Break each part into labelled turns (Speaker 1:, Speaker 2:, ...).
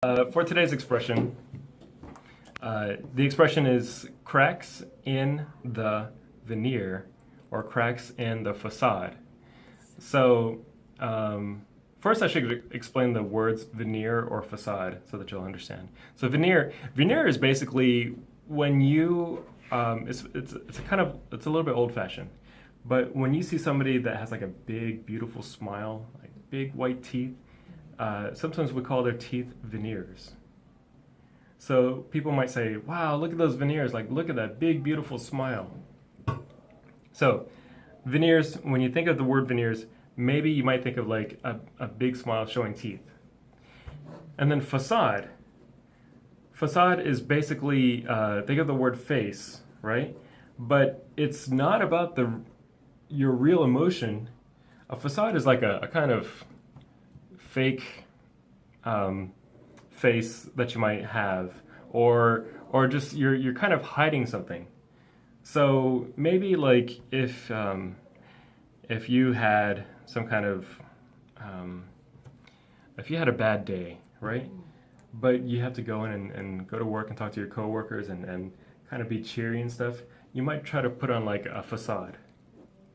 Speaker 1: For today's expression, the expression is cracks in the veneer or cracks in the facade. So first I should explain the words veneer or facade so that you'll understand. So veneer is basically when you, it's a little bit old-fashioned, but when you see somebody that has like a big, beautiful smile, like big white teeth, sometimes we call their teeth veneers. So people might say, wow, look at those veneers, like look at that big, beautiful smile. So veneers, when you think of the word veneers, maybe you might think of like a big smile showing teeth. And then facade. Facade is basically, think of the word face, right? But it's not about your real emotion. A facade is like a kind of fake face that you might have, or just you're kind of hiding something. So maybe like if you had some kind of if you had a bad day, right? But you have to go in and go to work and talk to your coworkers and kind of be cheery and stuff, you might try to put on like a facade,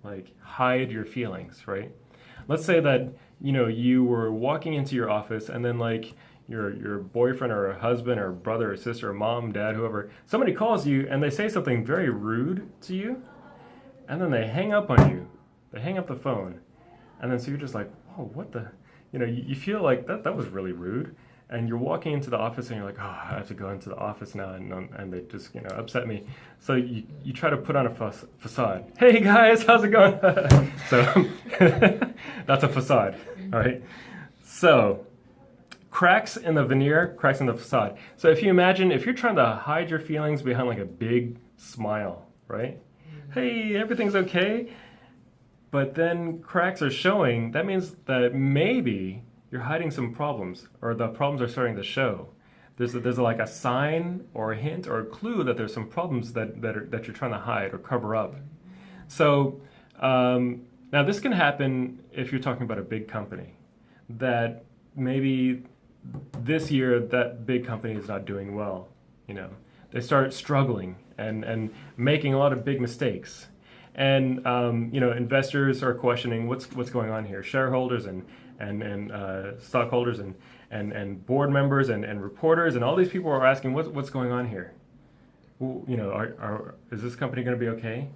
Speaker 1: like hide your feelings, right? Let's say that you were walking into your office and then like your boyfriend or a husband or brother or sister or mom, dad, whoever, somebody calls you and they say something very rude to you, and then they hang up on you. They hang up the phone. And then so you're just like, oh, what the, you feel like that was really rude. And you're walking into the office and you're like, oh, I have to go into the office now, and they just upset me. So you try to put on a facade. Hey guys, how's it going? So that's a facade, all right? So cracks in the veneer, cracks in the facade. So if you imagine, if you're trying to hide your feelings behind like a big smile, right? Hey, everything's okay. But then cracks are showing, that means that maybe you're hiding some problems, or the problems are starting to show. There's like a sign or a hint or a clue that there's some problems that you're trying to hide or cover up. So now this can happen if you're talking about a big company, that maybe this year that big company is not doing well. They start struggling and making a lot of big mistakes. And investors are questioning what's going on here. Shareholders and stockholders and board members and reporters and all these people are asking what's going on here. Well, is this company going to be okay?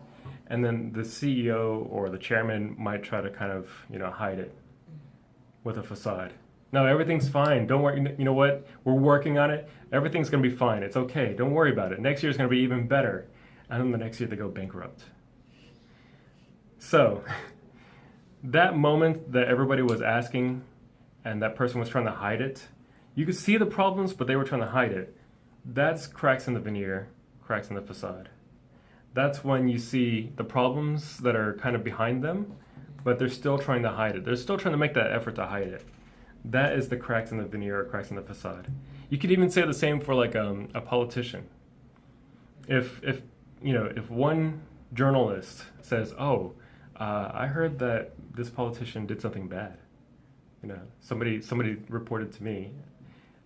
Speaker 1: And then the CEO or the chairman might try to kind of hide it with a facade. No, everything's fine. Don't worry. You know what? We're working on it. Everything's going to be fine. It's okay. Don't worry about it. Next year's going to be even better. And then the next year they go bankrupt. So that moment that everybody was asking and that person was trying to hide it, you could see the problems, but they were trying to hide it. That's cracks in the veneer, cracks in the facade. That's when you see the problems that are kind of behind them, but they're still trying to hide it. They're still trying to make that effort to hide it. That is the cracks in the veneer or cracks in the facade. You could even say the same for like a politician. If one journalist says, oh, I heard that this politician did something bad. Somebody reported to me,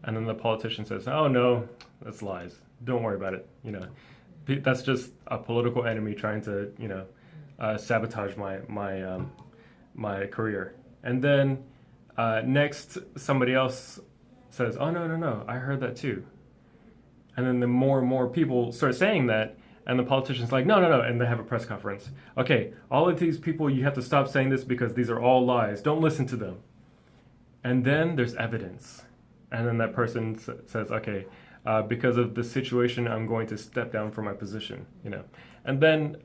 Speaker 1: and then the politician says, "Oh no, that's lies. Don't worry about it. That's just a political enemy trying to sabotage my career." And then next somebody else says, "Oh no, I heard that too." And then the more and more people start saying that. And the politician's like, no, and they have a press conference. Okay, all of these people, you have to stop saying this because these are all lies. Don't listen to them. And then there's evidence. And then that person says, okay, because of the situation, I'm going to step down from my position, And then,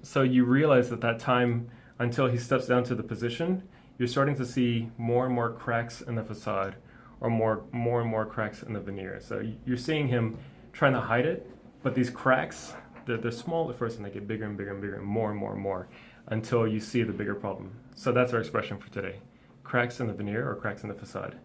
Speaker 1: so you realize at that time, until he steps down to the position, you're starting to see more and more cracks in the facade, or more and more cracks in the veneer. So you're seeing him trying to hide it. But these cracks, they're small at first and they get bigger and bigger and bigger and more until you see the bigger problem. So that's our expression for today. Cracks in the veneer or cracks in the facade.